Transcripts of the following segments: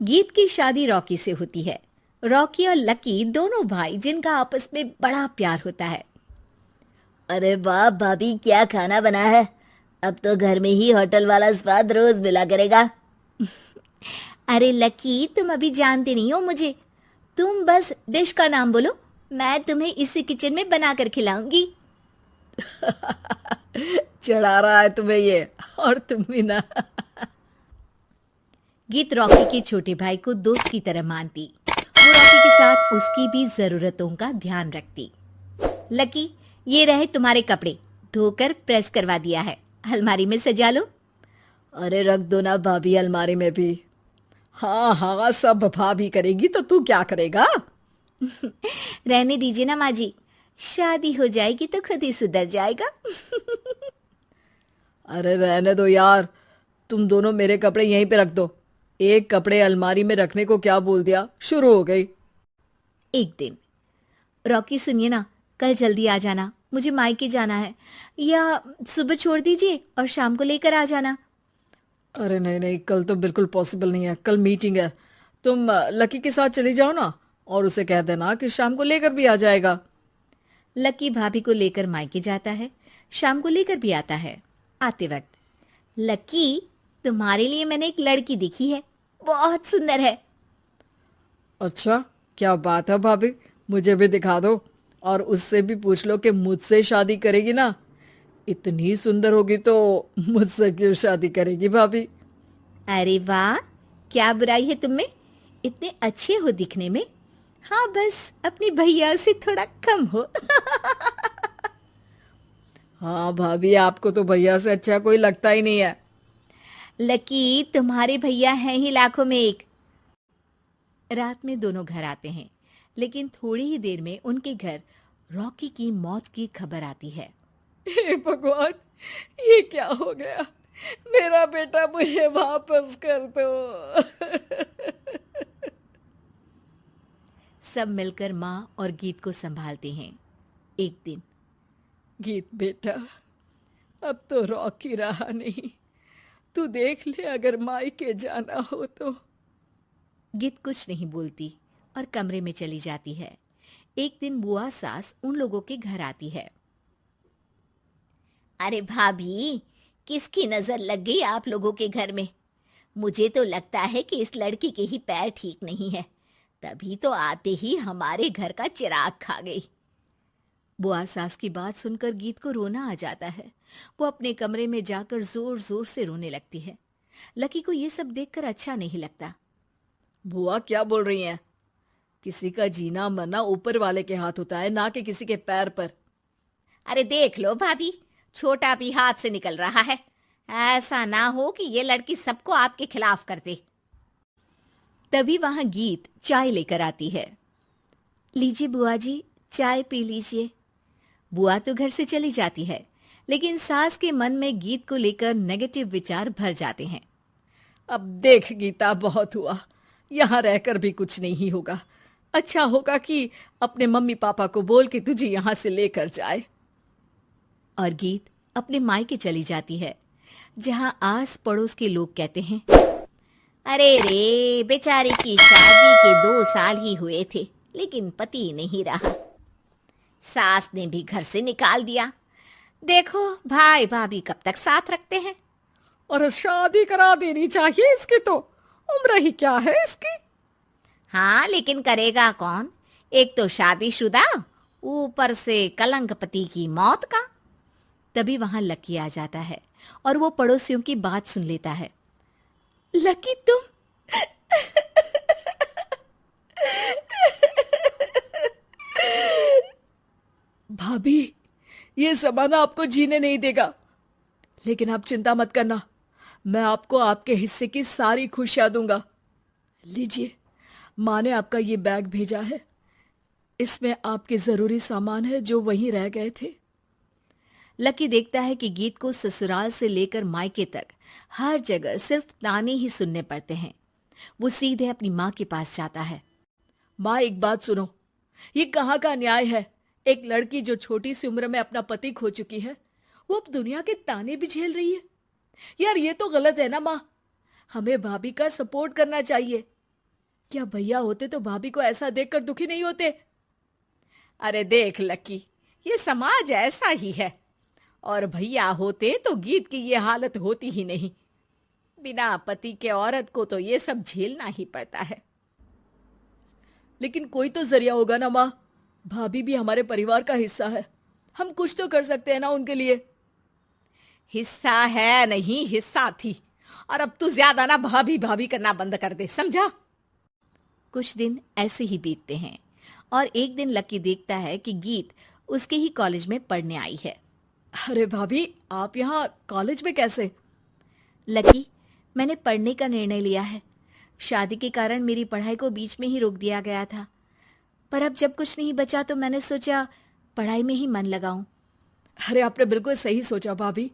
गीत की शादी रॉकी से होती है। रॉकी और लकी दोनों भाई जिनका आपस में बड़ा प्यार होता है। अरे वाह भाभी, क्या खाना बना है। अब तो घर में ही होटल वाला स्वाद रोज मिला करेगा। अरे लकी, तुम अभी जानते नहीं हो मुझे। तुम बस डिश का नाम बोलो, मैं तुम्हें इसी किचन में बनाकर खिलाऊंगी। चढ़ा रहा है तुम्हें ये, और तुम भी ना। गीत रॉकी के छोटे भाई को दोस्त की तरह मानती। वो रॉकी के साथ उसकी भी जरूरतों का ध्यान रखती। लकी, ये रहे तुम्हारे कपड़े, धोकर प्रेस करवा दिया है, अलमारी में सजा लो। अरे रख दो ना भाभी अलमारी में भी। हाँ हाँ, सब भाभी करेगी तो तू क्या करेगा। रहने दीजिए ना माँ जी, शादी हो जाएगी तो खुद ही सुधर जाएगा। अरे रहने दो यार, तुम दोनों मेरे कपड़े यहीं पे रख दो। एक कपड़े अलमारी में रखने को क्या बोल दिया, शुरू हो गई। एक दिन, रॉकी सुनिए ना, कल जल्दी आ जाना, मुझे मायके जाना है, या सुबह छोड़ दीजिए और शाम को लेकर आ जाना। अरे नहीं नहीं, कल तो बिल्कुल पॉसिबल नहीं है, कल मीटिंग है। तुम लकी के साथ चली जाओ ना, और उसे कह देना कि शाम को लेकर भी आ जाएगा। लकी भाभी को लेकर मायके जाता है, शाम को लेकर भी आता है। आते वक्त, लकी, तुम्हारे लिए मैंने एक लड़की देखी है, बहुत सुंदर है। अच्छा, क्या बात है भाभी, मुझे भी दिखा दो। और उससे भी पूछ लो कि मुझसे शादी करेगी ना। इतनी सुंदर होगी तो मुझसे क्यों शादी करेगी भाभी। अरे वाह, क्या बुराई है तुम में, इतने अच्छे हो दिखने में। हाँ, बस अपनी भैया से थोड़ा कम हो। हाँ भाभी, आपको तो भैया से अच्छा कोई लगता ही नहीं है। लकी, तुम्हारे भैया हैं ही लाखों में एक। रात में दोनों घर आते हैं, लेकिन थोड़ी ही देर में उनके घर रॉकी की मौत की खबर आती है। हे भगवान, ये क्या हो गया। मेरा बेटा मुझे वापस कर दो। सब मिलकर माँ और गीत को संभालते हैं। एक दिन, गीत बेटा, अब तो रॉकी रहा नहीं। तू देख ले, अगर मायके जाना हो तो। गीत कुछ नहीं बोलती और कमरे में चली जाती है। एक दिन बुआ सास उन लोगों के घर आती है। अरे भाभी, किसकी नजर लग गई आप लोगों के घर में? मुझे तो लगता है कि इस लड़की के ही पैर ठीक नहीं है, तभी तो आते ही हमारे घर का चिराग खा गई। बुआ सास की बात सुनकर गीत को रोना आ जाता है। वो अपने कमरे में जाकर जोर जोर से रोने लगती है। लकी को ये सब देखकर अच्छा नहीं लगता। बुआ क्या बोल रही हैं? किसी का जीना मरना ऊपर वाले के हाथ होता है, ना कि किसी के पैर पर। अरे देख लो भाभी, छोटा भी हाथ से निकल रहा है। ऐसा ना हो कि ये लड़की सबको आपके खिलाफ कर दे। तभी वहां गीत चाय लेकर आती है। लीजिए बुआ जी, चाय पी लीजिए। बुआ तो घर से चली जाती है, लेकिन सास के मन में गीत को लेकर नेगेटिव विचार भर जाते हैं। अब देख गीता, बहुत हुआ, यहाँ रहकर भी कुछ नहीं होगा। अच्छा होगा कि अपने मम्मी पापा को बोल के तुझे यहाँ से लेकर जाए। और गीत अपने मायके चली जाती है, जहां आस पड़ोस के लोग कहते हैं, अरे रे, बेचारे की शादी के 2 साल ही हुए थे, लेकिन पति नहीं रहा। सास ने भी घर से निकाल दिया। देखो भाई भाभी कब तक साथ रखते हैं। और शादी करा देनी चाहिए इसकी, तो उम्र ही क्या है इसकी। हाँ, लेकिन करेगा कौन? एक तो शादीशुदा, ऊपर से कलंक पति की मौत का। तभी वहां लकी आ जाता है और वो पड़ोसियों की बात सुन लेता है। लकी, तुम भाभी, ये जमाना आपको जीने नहीं देगा। लेकिन आप चिंता मत करना, मैं आपको आपके हिस्से की सारी खुशियां दूंगा। लीजिए, माँ ने आपका ये बैग भेजा है। इसमें आपके जरूरी सामान है जो वहीं रह गए थे। लकी देखता है कि गीत को ससुराल से लेकर मायके तक हर जगह सिर्फ ताने ही सुनने पड़ते हैं। वो सीधे अपनी माँ के पास जाता है। माँ, एक बात सुनो, ये कहाँ का न्याय है। एक लड़की जो छोटी सी उम्र में अपना पति खो चुकी है, वो अब दुनिया के ताने भी झेल रही है। यार, ये तो गलत है ना माँ। हमें भाभी का सपोर्ट करना चाहिए। क्या भैया होते तो भाभी को ऐसा देखकर दुखी नहीं होते? अरे देख लकी, ये समाज ऐसा ही है। और भैया होते तो गीत की ये हालत होती ही नहीं। बिना पति के औरत को तो ये सब झेलना ही पड़ता है। लेकिन कोई तो जरिया होगा ना माँ। भाभी भी हमारे परिवार का हिस्सा है, हम कुछ तो कर सकते हैं ना उनके लिए। हिस्सा है नहीं, हिस्सा थी। और अब तू ज्यादा ना भाभी भाभी करना बंद कर दे, समझा? कुछ दिन ऐसे ही बीतते हैं और एक दिन लकी देखता है कि गीत उसके ही कॉलेज में पढ़ने आई है। अरे भाभी, आप यहाँ कॉलेज में कैसे? लकी, मैंने पढ़ने का निर्णय लिया है। शादी के कारण मेरी पढ़ाई को बीच में ही रोक दिया गया था, पर अब जब कुछ नहीं बचा तो मैंने सोचा पढ़ाई में ही मन लगाऊं। अरे आपने बिल्कुल सही सोचा भाभी।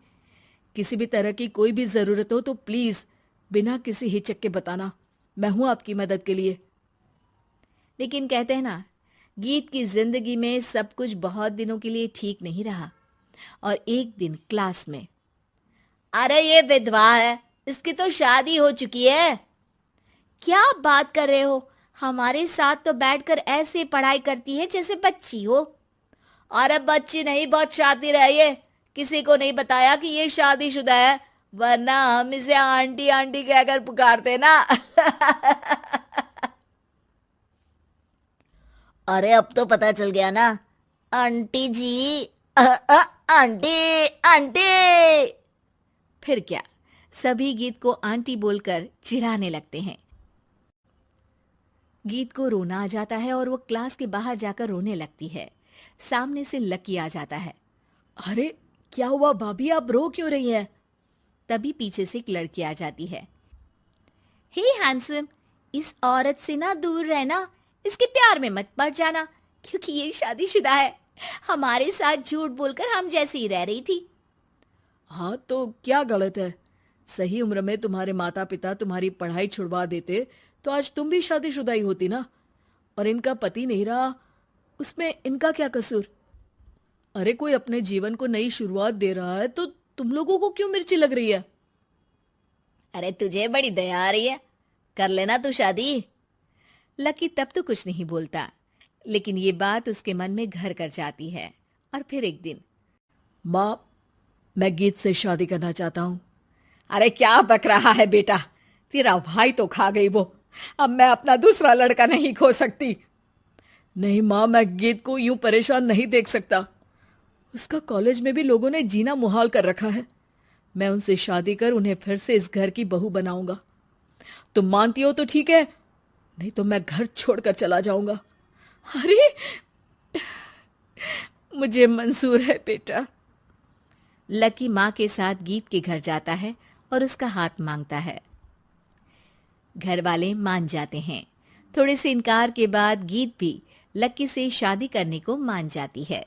किसी भी तरह की कोई भी जरूरत हो तो प्लीज बिना किसी हिचक के बताना, मैं हूं आपकी मदद के लिए। लेकिन कहते हैं ना, गीत की जिंदगी में सब कुछ बहुत दिनों के लिए ठीक नहीं रहा। और एक दिन क्लास में, अरे ये विधवा है, इसकी तो शादी हो चुकी है। क्या बात कर रहे हो? हमारे साथ तो बैठकर ऐसे पढ़ाई करती है जैसे बच्ची हो। अरे बच्ची नहीं, बहुत शातिर है ये। किसी को नहीं बताया कि ये शादीशुदा है, वरना हम इसे आंटी आंटी कहकर पुकारते ना। अरे अब तो पता चल गया ना, आंटी जी। Aunty aunty. फिर क्या, सभी गीत को आंटी बोलकर चिढ़ाने लगते हैं। गीत को रोना आ जाता है और वो क्लास के बाहर जाकर रोने लगती है। सामने से लकी आ जाता है। अरे क्या हुआ भाभी, आप रो क्यों रही हैं? तभी पीछे से एक लड़की आ जाती है। हे हैंडसम, इस औरत से ना दूर रहना, इसके प्यार में मत पड़ जाना, क्योंकि ये शादीशुदा है। हमारे साथ झूठ बोलकर हम जैसी ही रह रही थी। हाँ तो क्या गलत है? सही उम्र में तुम्हारे माता पिता तुम्हारी पढ़ाई छुड़वा देते तो आज तुम भी शादीशुदा ही होती ना। और इनका पति नहीं रहा, उसमें इनका क्या कसूर? अरे कोई अपने जीवन को नई शुरुआत दे रहा है तो तुम लोगों को क्यों मिर्ची लग रही है? अरे तुझे बड़ी दया आ रही है, कर लेना तू शादी। लकी तब तो कुछ नहीं बोलता, लेकिन ये बात उसके मन में घर कर जाती है। और फिर एक दिन, माँ, मैं गीत से शादी करना चाहता हूँ। अरे क्या बक रहा है बेटा, तेरा भाई तो खा गई वो, अब मैं अपना दूसरा लड़का नहीं खो सकती। नहीं माँ, मैं गीत को यूं परेशान नहीं देख सकता। उसका कॉलेज में भी लोगों ने जीना मुहाल कर रखा है। मैं उनसे शादी कर उन्हें फिर से इस घर की बहू बनाऊंगा। तुम मानती हो तो ठीक है, नहीं तो मैं घर छोड़कर चला जाऊंगा। अरे मुझे मंजूर है बेटा। लकी माँ के साथ गीत के घर जाता है और उसका हाथ मांगता है। घर वाले मान जाते हैं। थोड़े से इनकार के बाद गीत भी लकी से शादी करने को मान जाती है।